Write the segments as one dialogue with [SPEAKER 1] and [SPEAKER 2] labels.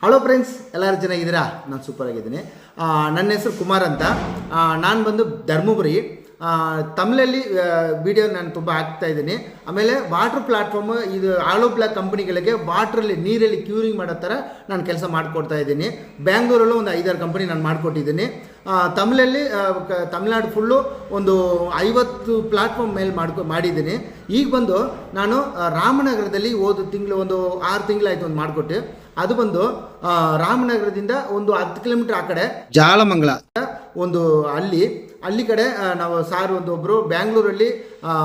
[SPEAKER 1] Hello friends, ಎಲ್ಲರೂ ಚೆನ್ನಾಗಿದ್ದೀರಾ? ನಾನು ಸೂಪರ್ ಆಗಿದ್ದೀನಿ. ನನ್ನ ಹೆಸರು ಕುಮಾರ್ ಅಂತ. ನಾನು ಬಂದು ಧರ್ಮಪುರಿ. ತಮಿಳಲ್ಲಿ ವಿಡಿಯೋ ನಾನು ತುಂಬ ಹಾಕ್ತಾ ಇದ್ದೀನಿ. ಆಮೇಲೆ ವಾಟರ್ ಪ್ಲಾಟ್ಫಾರ್ಮ್, ಇದು ಆಲೋ ಬ್ಲಾಕ್ ಕಂಪ್ನಿಗಳಿಗೆ ವಾಟ್ರಲ್ಲಿ ನೀರಲ್ಲಿ ಕ್ಯೂರಿಂಗ್ ಮಾಡೋ ಥರ ನಾನು ಕೆಲಸ ಮಾಡಿಕೊಡ್ತಾ ಇದ್ದೀನಿ. ಬ್ಯಾಂಗ್ಳೂರಲ್ಲೂ ಒಂದು 5-6 ಕಂಪ್ನಿ ನಾನು ಮಾಡಿಕೊಟ್ಟಿದ್ದೀನಿ. ತಮಿಳಲ್ಲಿ ತಮಿಳ್ನಾಡು ಫುಲ್ಲು ಒಂದು 50 ಪ್ಲಾಟ್ಫಾರ್ಮ್ ಮೇಲೆ ಮಾಡಿದ್ದೀನಿ. ಈಗ ಬಂದು ನಾನು ರಾಮನಗರದಲ್ಲಿ ಹೋದ ತಿಂಗಳು ಒಂದು 6 ತಿಂಗಳಾಯಿತು ಒಂದು ಮಾಡಿಕೊಟ್ಟು. ಅದು ಬಂದು ರಾಮನಗರದಿಂದ ಒಂದು 10 ಕಿಲೋಮೀಟರ್ ಆ ಕಡೆ ಜಾಲಮಂಗಲ ಒಂದು ಅಲ್ಲಿ ಕಡೆ ನಾವು ಒಬ್ಬರು ಬ್ಯಾಂಗ್ಳೂರಲ್ಲಿ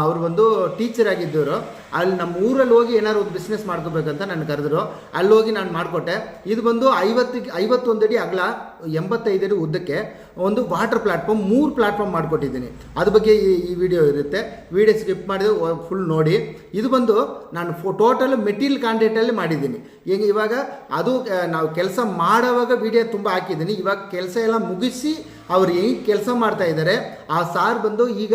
[SPEAKER 1] ಅವರು ಒಂದು ಟೀಚರ್ ಆಗಿದ್ದವರು. ಅಲ್ಲಿ ನಮ್ಮ ಊರಲ್ಲಿ ಹೋಗಿ ಏನಾದ್ರು ಒಂದು ಬಿಸ್ನೆಸ್ ಮಾಡ್ಕೋಬೇಕಂತ ನಾನು ಕರೆದ್ರು. ಅಲ್ಲಿ ಹೋಗಿ ನಾನು ಮಾಡಿಕೊಟ್ಟೆ. ಇದು ಬಂದು 51 ಅಡಿ ಅಗಲ, 85 ಅಡಿ ಉದ್ದಕ್ಕೆ ಒಂದು ವಾಟರ್ ಪ್ಲಾಟ್ಫಾರ್ಮ್ 3 ಪ್ಲಾಟ್ಫಾರ್ಮ್ ಮಾಡಿಕೊಟ್ಟಿದ್ದೀನಿ. ಅದ್ರ ಬಗ್ಗೆ ಈ ವಿಡಿಯೋ ಇರುತ್ತೆ. ವಿಡಿಯೋ ಸ್ಕಿಪ್ ಮಾಡಿದ್ರೆ ಫುಲ್ ನೋಡಿ. ಇದು ಬಂದು ನಾನು ಟೋಟಲ್ ಮೆಟೀರಿಯಲ್ ಕಾಂಟ್ರಾಕ್ಟಲ್ಲಿ ಮಾಡಿದ್ದೀನಿ. ಹೆಂಗೆ ಇವಾಗ ಅದು ನಾವು ಕೆಲಸ ಮಾಡೋವಾಗ ವಿಡಿಯೋ ತುಂಬ ಹಾಕಿದ್ದೀನಿ. ಇವಾಗ ಕೆಲಸ ಎಲ್ಲ ಮುಗಿಸಿ ಅವ್ರು ಹೆಂಗೆ ಕೆಲಸ ಮಾಡ್ತಾ ಇದ್ದಾರೆ ಆ ಸಾರ್ ಬಂದು ಈಗ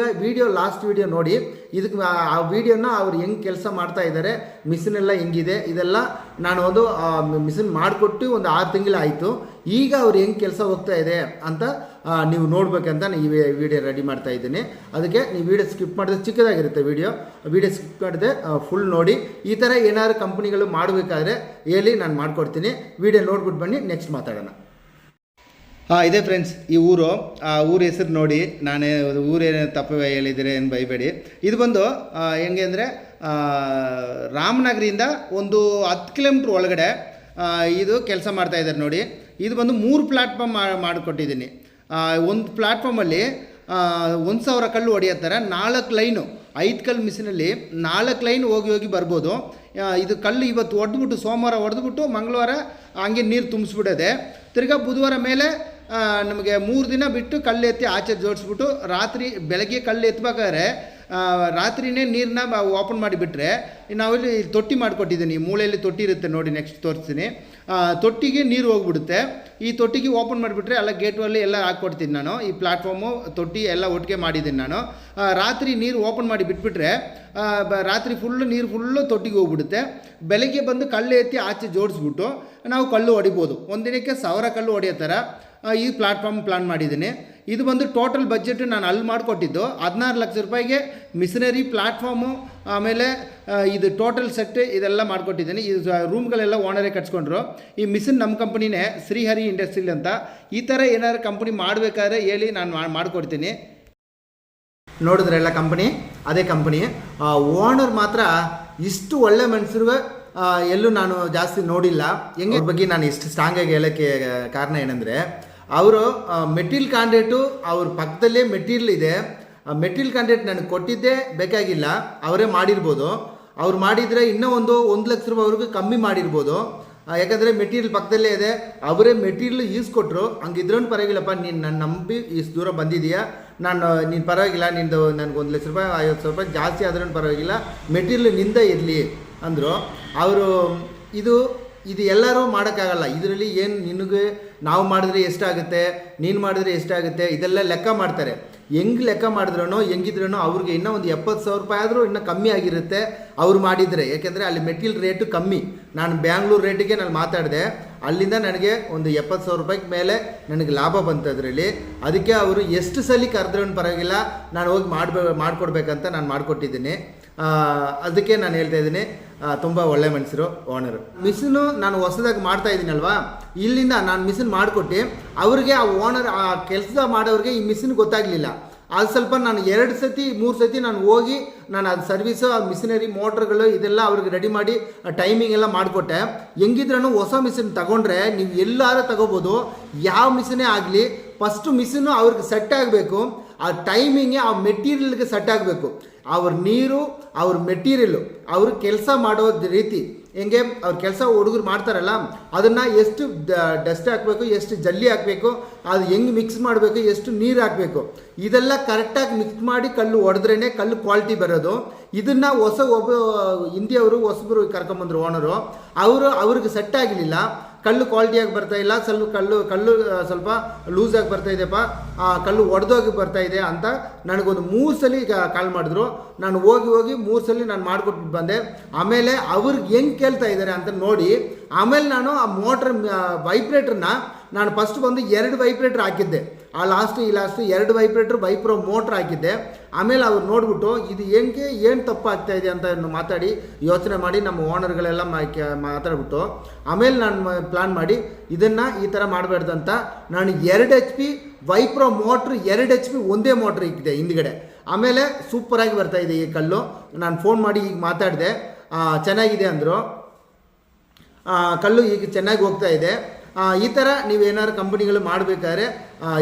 [SPEAKER 1] ಲಾಸ್ಟ್ ವಿಡಿಯೋ ನೋಡಿ. ಇದಕ್ಕೆ ಆ ವಿಡಿಯೋನ ಅವ್ರು ಹೆಂಗೆ ಕೆಲಸ ಮಾಡ್ತಾ ಇದ್ದಾರೆ, ಮಿಷಿನ್ ಎಲ್ಲ ಹೆಂಗಿದೆ, ಇದೆಲ್ಲ ನಾನು ಒಂದು ಮಿಷಿನ್ ಮಾಡಿಕೊಟ್ಟು ಒಂದು 6 ತಿಂಗಳಾಯಿತು. ಈಗ ಅವ್ರು ಹೆಂಗೆ ಕೆಲಸ ಹೋಗ್ತಾ ಇದೆ ಅಂತ ನೀವು ನೋಡ್ಬೇಕಂತ ಈ ವಿಡಿಯೋ ರೆಡಿ ಮಾಡ್ತಾ ಇದ್ದೀನಿ. ಅದಕ್ಕೆ ನೀವು ವಿಡಿಯೋ ಸ್ಕಿಪ್ ಮಾಡಿದ್ರೆ ಚಿಕ್ಕದಾಗಿರುತ್ತೆ ವಿಡಿಯೋ ಸ್ಕಿಪ್ ಮಾಡಿದೆ ಫುಲ್ ನೋಡಿ. ಈ ಥರ ಏನಾದ್ರು ಕಂಪ್ನಿಗಳು ಮಾಡಬೇಕಾದ್ರೆ ಹೇಳಿ, ನಾನು ಮಾಡಿಕೊಡ್ತೀನಿ. ವಿಡಿಯೋ ನೋಡ್ಬಿಟ್ಟು ಬನ್ನಿ, ನೆಕ್ಸ್ಟ್ ಮಾತಾಡೋಣ. ಇದೇ ಫ್ರೆಂಡ್ಸ್ ಈ ಊರು. ಊರ ಹೆಸರು ನೋಡಿ, ನಾನೇ ಊರೇನು ತಪ್ಪು ಹೇಳಿದರೆ ಏನು ಬೈಬೇಡಿ. ಇದು ಬಂದು ಹೆಂಗೆ ಅಂದರೆ ರಾಮನಗರಿಂದ ಒಂದು 10 ಕಿಲೋಮೀಟ್ರ್ ಒಳಗಡೆ ಇದು ಕೆಲಸ ಮಾಡ್ತಾಯಿದ್ದಾರೆ ನೋಡಿ. ಇದು ಬಂದು 3 ಪ್ಲಾಟ್ಫಾರ್ಮ್ ಮಾಡಿಕೊಟ್ಟಿದ್ದೀನಿ. ಒಂದು ಪ್ಲಾಟ್ಫಾರ್ಮಲ್ಲಿ 1000 ಕಲ್ಲು ಹೊಡೆಯತ್ತಾರೆ. 4 ಲೈನು 5 ಕಲ್ಲು ಮಿಷಿನಲ್ಲಿ 4 ಲೈನ್ ಹೋಗಿ ಬರ್ಬೋದು. ಇದು ಕಲ್ಲು ಇವತ್ತು ಹೊಡೆದ್ಬಿಟ್ಟು ಸೋಮವಾರ ಹೊಡೆದ್ಬಿಟ್ಟು ಮಂಗಳವಾರ ಹಂಗೆ ನೀರು ತುಂಬಿಸ್ಬಿಡೋದೆ. ತಿರ್ಗಾ ಬುಧವಾರ ಮೇಲೆ ನಮಗೆ 3 ದಿನ ಬಿಟ್ಟು ಕಲ್ಲು ಎತ್ತಿ ಆಚೆ ಜೋಡಿಸ್ಬಿಟ್ಟು ಬೆಳಗ್ಗೆ ಕಲ್ಲು ಎತ್ತಬೇಕಾದ್ರೆ ರಾತ್ರಿಯೇ ನೀರನ್ನ ಓಪನ್ ಮಾಡಿಬಿಟ್ರೆ, ನಾವಿಲ್ಲಿ ತೊಟ್ಟಿ ಮಾಡಿಕೊಟ್ಟಿದ್ದೀನಿ. ಮೂಲೆಯಲ್ಲಿ ತೊಟ್ಟಿ ಇರುತ್ತೆ ನೋಡಿ, ನೆಕ್ಸ್ಟ್ ತೋರಿಸ್ತೀನಿ. ತೊಟ್ಟಿಗೆ ನೀರು ಹೋಗ್ಬಿಡುತ್ತೆ. ಈ ತೊಟ್ಟಿಗೆ ಓಪನ್ ಮಾಡಿಬಿಟ್ರೆ ಎಲ್ಲ ಗೇಟಲ್ಲಿ ಎಲ್ಲ ಹಾಕ್ಕೊಡ್ತೀನಿ ನಾನು. ಈ ಪ್ಲಾಟ್ಫಾರ್ಮು ತೊಟ್ಟಿ ಎಲ್ಲ ಒಟ್ಟಿಗೆ ಮಾಡಿದ್ದೀನಿ ನಾನು. ರಾತ್ರಿ ನೀರು ಓಪನ್ ಮಾಡಿ ಬಿಟ್ಬಿಟ್ರೆ ರಾತ್ರಿ ನೀರು ಫುಲ್ಲು ತೊಟ್ಟಿಗೆ ಹೋಗ್ಬಿಡುತ್ತೆ. ಬೆಳಗ್ಗೆ ಬಂದು ಕಲ್ಲು ಎತ್ತಿ ಆಚೆ ಜೋಡಿಸ್ಬಿಟ್ಟು ನಾವು ಕಲ್ಲು ಹೊಡಿಬೋದು. ಒಂದಿನಕ್ಕೆ 1000 ಕಲ್ಲು ಹೊಡೆಯೋ ಥರ ಈ ಪ್ಲಾಟ್ಫಾರ್ಮ್ ಪ್ಲಾನ್ ಮಾಡಿದ್ದೀನಿ. ಇದು ಬಂದು ಟೋಟಲ್ ಬಜೆಟ್ ನಾನು ಅಲ್ಲಿ ಮಾಡಿಕೊಟ್ಟಿದ್ದು 16 ಲಕ್ಷ ರೂಪಾಯಿಗೆ ಮಿಷನರಿ, ಪ್ಲಾಟ್ಫಾರ್ಮು, ಆಮೇಲೆ ಇದು ಟೋಟಲ್ ಸೆಟ್ ಇದೆಲ್ಲ ಮಾಡಿಕೊಟ್ಟಿದ್ದೀನಿ. ಇದು ರೂಮ್ಗಳೆಲ್ಲ ಓನರೇ ಕಟ್ಸ್ಕೊಂಡ್ರು. ಈ ಮಿಷನ್ ನಮ್ಮ ಕಂಪ್ನಿನೇ, ಶ್ರೀಹರಿ ಇಂಡಸ್ಟ್ರಿಲ್ ಅಂತ. ಈ ಥರ ಏನಾದ್ರು ಕಂಪ್ನಿ ಮಾಡಬೇಕಾದ್ರೆ ಹೇಳಿ, ನಾನು ಮಾಡಿಕೊಡ್ತೀನಿ. ನೋಡಿದ್ರೆಲ್ಲ ಕಂಪ್ನಿ ಅದೇ ಕಂಪ್ನಿ. ಓನರ್ ಮಾತ್ರ ಇಷ್ಟು ಒಳ್ಳೆ ಮನುಷ್ಯರು ಎಲ್ಲೂ ನಾನು ಜಾಸ್ತಿ ನೋಡಿಲ್ಲ. ಹೆಂಗೆ ಬಗ್ಗೆ ನಾನು ಇಷ್ಟು ಸ್ಟ್ರಾಂಗಾಗಿ ಹೇಳೋಕ್ಕೆ ಕಾರಣ ಏನಂದರೆ, ಅವರು ಮೆಟೀರಿಯಲ್ ಕಾಂಟ್ರಾಕ್ಟು ಅವ್ರ ಪಕ್ಕದಲ್ಲೇ ಮೆಟೀರಿಯಲ್ ಇದೆ. ಮೆಟೀರಿಯಲ್ ಕಾಂಟ್ರಾಕ್ಟ್ ನನಗೆ ಕೊಟ್ಟಿದ್ದೇ ಬೇಕಾಗಿಲ್ಲ, ಅವರೇ ಮಾಡಿರ್ಬೋದು. ಅವ್ರು ಮಾಡಿದರೆ ಇನ್ನೂ 1 ಲಕ್ಷ ರೂಪಾಯಿವರೆಗೂ ಕಮ್ಮಿ ಮಾಡಿರ್ಬೋದು. ಯಾಕಂದರೆ ಮೆಟೀರಿಯಲ್ ಪಕ್ಕದಲ್ಲೇ ಇದೆ. ಅವರೇ ಮೆಟೀರಿಯಲ್ ಈಸ್ಕೊಟ್ರು. ಹಂಗಿದ್ರೂ ಪರವಾಗಿಲ್ಲಪ್ಪ, ನೀನು ನನ್ನ ನಂಬಿ ಇಷ್ಟು ದೂರ ಬಂದಿದೆಯಾ, ನೀನು ಪರವಾಗಿಲ್ಲ, ನಿಂದು ನನಗೆ 1 ಲಕ್ಷ ರೂಪಾಯಿ 50 ರೂಪಾಯಿ ಜಾಸ್ತಿ ಆದ್ರೂ ಪರವಾಗಿಲ್ಲ, ಮೆಟೀರಿಯಲ್ ನಿಂದ ಇರಲಿ ಅಂದರು ಅವರು. ಇದು ಎಲ್ಲರೂ ಮಾಡೋಕ್ಕಾಗಲ್ಲ. ಇದರಲ್ಲಿ ಏನು ನಿನಗೆ ನಾವು ಮಾಡಿದ್ರೆ ಎಷ್ಟಾಗುತ್ತೆ, ನೀನು ಮಾಡಿದ್ರೆ ಎಷ್ಟಾಗುತ್ತೆ, ಇದೆಲ್ಲ ಲೆಕ್ಕ ಮಾಡ್ತಾರೆ. ಹೆಂಗೆ ಲೆಕ್ಕ ಮಾಡಿದ್ರೂ ಹೆಂಗಿದ್ರೂ ಅವ್ರಿಗೆ ಇನ್ನೂ ಒಂದು 70,000 ರೂಪಾಯಿ ಆದರೂ ಇನ್ನೂ ಕಮ್ಮಿ ಆಗಿರುತ್ತೆ ಅವ್ರು ಮಾಡಿದರೆ. ಯಾಕೆಂದರೆ ಅಲ್ಲಿ ಮೆಟೀರಿಯಲ್ ರೇಟು ಕಮ್ಮಿ. ನಾನು ಬ್ಯಾಂಗ್ಳೂರು ರೇಟಿಗೆ ನಾನು ಮಾತಾಡಿದೆ. ಅಲ್ಲಿಂದ ನನಗೆ ಒಂದು 70,000 ರೂಪಾಯಿಗೆ ಮೇಲೆ ನನಗೆ ಲಾಭ ಬಂತು ಅದರಲ್ಲಿ. ಅದಕ್ಕೆ ಅವರು ಎಷ್ಟು ಸಲ ಕರೆದ್ರೂ ಪರವಾಗಿಲ್ಲ, ನಾನು ಹೋಗಿ ಮಾಡಿಕೊಡ್ಬೇಕಂತ ನಾನು ಮಾಡಿಕೊಟ್ಟಿದ್ದೀನಿ. ಅದಕ್ಕೆ ನಾನು ಹೇಳ್ತಾ ಇದ್ದೀನಿ, ತುಂಬ ಒಳ್ಳೆ ಮನುಷ್ಯರು ಓನರು. ಮಿಷಿನು ನಾನು ಹೊಸದಾಗಿ ಮಾಡ್ತಾ ಇದ್ದೀನಲ್ವಾ, ಇಲ್ಲಿಂದ ನಾನು ಮಿಷಿನ್ ಮಾಡಿಕೊಟ್ಟು ಅವ್ರಿಗೆ, ಆ ಓನರ್, ಆ ಕೆಲಸ ಮಾಡೋರಿಗೆ ಈ ಮಿಷಿನ್ ಗೊತ್ತಾಗಲಿಲ್ಲ. ಅದು ಸ್ವಲ್ಪ ನಾನು 2 ಸತಿ 3 ಸತಿ ನಾನು ಹೋಗಿ ನಾನು ಅದು ಸರ್ವಿಸು, ಆ ಮಿಷಿನರಿ ಮೋಟ್ರ್ಗಳು ಇದೆಲ್ಲ ಅವ್ರಿಗೆ ರೆಡಿ ಮಾಡಿ ಟೈಮಿಂಗ್ ಎಲ್ಲ ಮಾಡಿಕೊಟ್ಟೆ. ಹೆಂಗಿದ್ರೂ ಹೊಸ ಮಿಷಿನ್ ತಗೊಂಡ್ರೆ ನೀವು ಎಲ್ಲಾರು ತಗೋಬೋದು. ಯಾವ ಮಿಷಿನೇ ಆಗಲಿ, ಫಸ್ಟು ಮಿಷಿನು ಅವ್ರಿಗೆ ಸೆಟ್ ಆಗಬೇಕು. ಆ ಟೈಮಿಂಗ್ಗೆ, ಆ ಮೆಟೀರಿಯಲ್ಗೆ ಸೆಟ್ ಆಗಬೇಕು. ಅವ್ರ ನೀರು, ಅವ್ರ ಮೆಟೀರಿಯಲ್ಲು, ಅವ್ರ ಕೆಲಸ ಮಾಡೋ ರೀತಿ ಹೆಂಗೆ, ಅವ್ರ ಕೆಲಸ ಹುಡುಗರು ಮಾಡ್ತಾರಲ್ಲ, ಅದನ್ನು ಎಷ್ಟು ಡಸ್ಟ್ ಹಾಕಬೇಕು, ಎಷ್ಟು ಜಲ್ಲಿ ಹಾಕಬೇಕು, ಅದು ಹೆಂಗೆ ಮಿಕ್ಸ್ ಮಾಡಬೇಕು, ಎಷ್ಟು ನೀರು ಹಾಕಬೇಕು, ಇದೆಲ್ಲ ಕರೆಕ್ಟಾಗಿ ಮಿಕ್ಸ್ ಮಾಡಿ ಕಲ್ಲು ಹೊಡೆದ್ರೇ ಕಲ್ಲು ಕ್ವಾಲಿಟಿ ಬರೋದು. ಇದನ್ನು ಹೊಸಬರು ಕರ್ಕೊಂಬಂದ್ರು ಓನರು. ಅವ್ರಿಗೆ ಸೆಟ್ ಆಗಲಿಲ್ಲ. ಕಲ್ಲು ಕ್ವಾಲಿಟಿಯಾಗಿ ಬರ್ತಾ ಇಲ್ಲ, ಕಲ್ಲು ಸ್ವಲ್ಪ ಲೂಸಾಗಿ ಬರ್ತಾ ಇದೆಯಪ್ಪ, ಕಲ್ಲು ಒಡೆದೋಗಿ ಬರ್ತಾ ಇದೆ ಅಂತ ನನಗೊಂದು 3 ಸಲ ಕಾಲ್ ಮಾಡಿದ್ರು. ನಾನು ಹೋಗಿ 3 ಸಲ ನಾನು ಮಾಡಿಕೊಟ್ಟು ಬಂದೆ. ಆಮೇಲೆ ಅವ್ರಿಗೆ ಹೆಂಗೆ ಕೇಳ್ತಾ ಇದ್ದಾರೆ ಅಂತ ನೋಡಿ ಆಮೇಲೆ ನಾನು ಆ ಮೋಟ್ರ್ ವೈಬ್ರೇಟ್ರನ್ನ ನಾನು ಫಸ್ಟ್ ಬಂದು 2 ವೈಬ್ರೇಟ್ರ್ ಹಾಕಿದ್ದೆ. ಈ ಲಾಸ್ಟ್ 2 ವೈಬ್ರೇಟ್ರ್ ವೈಪ್ರೋ ಮೋಟ್ರ್ ಹಾಕಿದ್ದೆ. ಆಮೇಲೆ ಅವ್ರು ನೋಡಿಬಿಟ್ಟು ಇದು ಹೆಂಗೆ ಏನು ತಪ್ಪಾಗ್ತಾ ಇದೆ ಅಂತ ಮಾತಾಡಿ ಯೋಚನೆ ಮಾಡಿ ನಮ್ಮ ಓನರ್ಗಳೆಲ್ಲ ಮಾತಾಡ್ಬಿಟ್ಟು ಆಮೇಲೆ ನಾನು ಪ್ಲ್ಯಾನ್ ಮಾಡಿ ಇದನ್ನು ಈ ಥರ ಮಾಡಬಾರ್ದು ಅಂತ ನಾನು 2 HP ವೈಪ್ರೋ ಮೋಟ್ರ್ 2 HP ಒಂದೇ ಮೋಟ್ರ್ ಇಕ್ಕಿದೆ ಹಿಂದ್ಗಡೆ. ಆಮೇಲೆ ಸೂಪರಾಗಿ ಬರ್ತಾಯಿದೆ ಈ ಕಲ್ಲು. ನಾನು ಫೋನ್ ಮಾಡಿ ಈಗ ಮಾತಾಡಿದೆ, ಚೆನ್ನಾಗಿದೆ ಅಂದರು. ಕಲ್ಲು ಈಗ ಚೆನ್ನಾಗಿ ಹೋಗ್ತಾ ಇದೆ. ಈ ಥರ ನೀವೇನಾದ್ರು ಕಂಪ್ನಿಗಳು ಮಾಡಬೇಕಾದ್ರೆ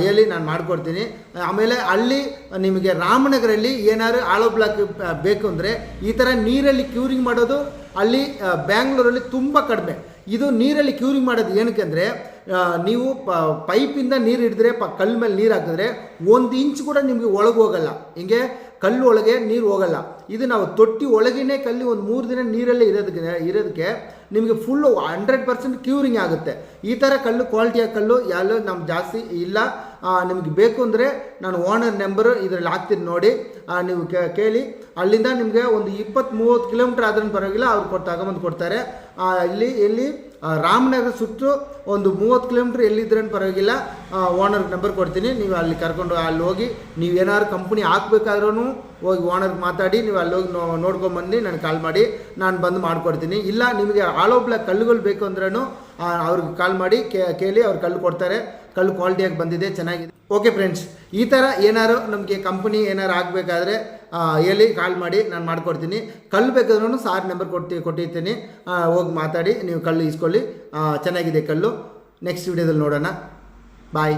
[SPEAKER 1] ಹೇಳಿ, ನಾನು ಮಾಡಿಕೊಡ್ತೀನಿ. ಆಮೇಲೆ ಅಲ್ಲಿ ನಿಮಗೆ ರಾಮನಗರಲ್ಲಿ ಏನಾದ್ರು ಆಲೋ ಬ್ಲಾಕ್ ಬೇಕು ಅಂದರೆ ಈ ಥರ ನೀರಲ್ಲಿ ಕ್ಯೂರಿಂಗ್ ಮಾಡೋದು ಅಲ್ಲಿ ಬ್ಯಾಂಗ್ಳೂರಲ್ಲಿ ತುಂಬ ಕಡಿಮೆ. ಇದು ನೀರಲ್ಲಿ ಕ್ಯೂರಿಂಗ್ ಮಾಡೋದು ಏನಕ್ಕೆ ಅಂದರೆ ನೀವು ಪೈಪಿಂದ ನೀರು ಹಿಡಿದ್ರೆ ಕಲ್ಲು ಮೇಲೆ ನೀರು ಹಾಕಿದ್ರೆ 1 ಇಂಚ್ ಕೂಡ ನಿಮಗೆ ಒಳಗೆ ಹೋಗಲ್ಲ, ಹಿಂಗೆ ಕಲ್ಲು ಒಳಗೆ ನೀರು ಹೋಗಲ್ಲ. ಇದು ನಾವು ತೊಟ್ಟಿ ಒಳಗೇ ಕಲ್ಲಿ ಒಂದು 3 ದಿನ ನೀರಲ್ಲೇ ಇರೋದಕ್ಕೆ ನಿಮಗೆ ಫುಲ್ಲು 100% ಕ್ಯೂರಿಂಗ್ ಆಗುತ್ತೆ. ಈ ಥರ ಕಲ್ಲು ಕ್ವಾಲಿಟಿಯ ಕಲ್ಲು ಎಲ್ಲೂ ನಮ್ಗೆ ಜಾಸ್ತಿ ಇಲ್ಲ. ನಿಮಗೆ ಬೇಕು ಅಂದರೆ ನಾನು ಓನರ್ ನಂಬರು ಇದರಲ್ಲಿ ಹಾಕ್ತೀನಿ ನೋಡಿ, ನೀವು ಕೇಳಿ. ಅಲ್ಲಿಂದ ನಿಮಗೆ ಒಂದು 20-30 ಕಿಲೋಮೀಟ್ರ್ ಆದ್ರೂ ಪರವಾಗಿಲ್ಲ, ಅವ್ರು ತಗೊಂಬಂದು ಕೊಡ್ತಾರೆ. ಎಲ್ಲಿ ರಾಮನಗರ ಸುಟ್ಟು ಒಂದು 30 ಕಿಲೋಮೀಟ್ರ್ ಎಲ್ಲಿದ್ರೂ ಪರವಾಗಿಲ್ಲ, ಓನರ್ ನಂಬರ್ ಕೊಡ್ತೀನಿ. ನೀವು ಅಲ್ಲಿ ಕರ್ಕೊಂಡು ಅಲ್ಲಿ ಹೋಗಿ ನೀವೇನಾದ್ರು ಕಂಪ್ನಿ ಹಾಕ್ಬೇಕಾದ್ರೂ ಹೋಗಿ ಓನರ್ಗೆ ಮಾತಾಡಿ ನೀವು ಅಲ್ಲಿ ಹೋಗಿ ನೋಡ್ಕೊಂಬಂದು ನನಗೆ ಕಾಲ್ ಮಾಡಿ, ನಾನು ಬಂದು ಮಾಡಿಕೊಡ್ತೀನಿ. ಇಲ್ಲ ನಿಮಗೆ ಆಲೋ ಬ್ಲಾಕ್ ಕಲ್ಲುಗಳು ಬೇಕು ಅಂದ್ರೂ ಅವ್ರಿಗೆ ಕಾಲ್ ಮಾಡಿ ಕೇಳಿ, ಅವ್ರು ಕಲ್ಲು ಕೊಡ್ತಾರೆ. ಕಲ್ಲು ಕ್ವಾಲಿಟಿಯಾಗಿ ಬಂದಿದೆ, ಚೆನ್ನಾಗಿದೆ. ಓಕೆ ಫ್ರೆಂಡ್ಸ್, ಈ ಥರ ಏನಾರು ನಮಗೆ ಕಂಪ್ನಿ ಏನಾರು ಆಗಬೇಕಾದ್ರೆ ಹೇಳಿ, ಕಾಲ್ ಮಾಡಿ, ನಾನು ಮಾಡಿಕೊಡ್ತೀನಿ. ಕಲ್ಲು ಬೇಕಾದ್ರೂ ಸಾರ್ ನಂಬರ್ ಕೊಟ್ಟಿರ್ತೀನಿ, ಹೋಗಿ ಮಾತಾಡಿ ನೀವು ಕಲ್ಲು ಇಸ್ಕೊಳ್ಳಿ. ಚೆನ್ನಾಗಿದೆ ಕಲ್ಲು. ನೆಕ್ಸ್ಟ್ ವಿಡಿಯೋದಲ್ಲಿ ನೋಡೋಣ. ಬಾಯ್.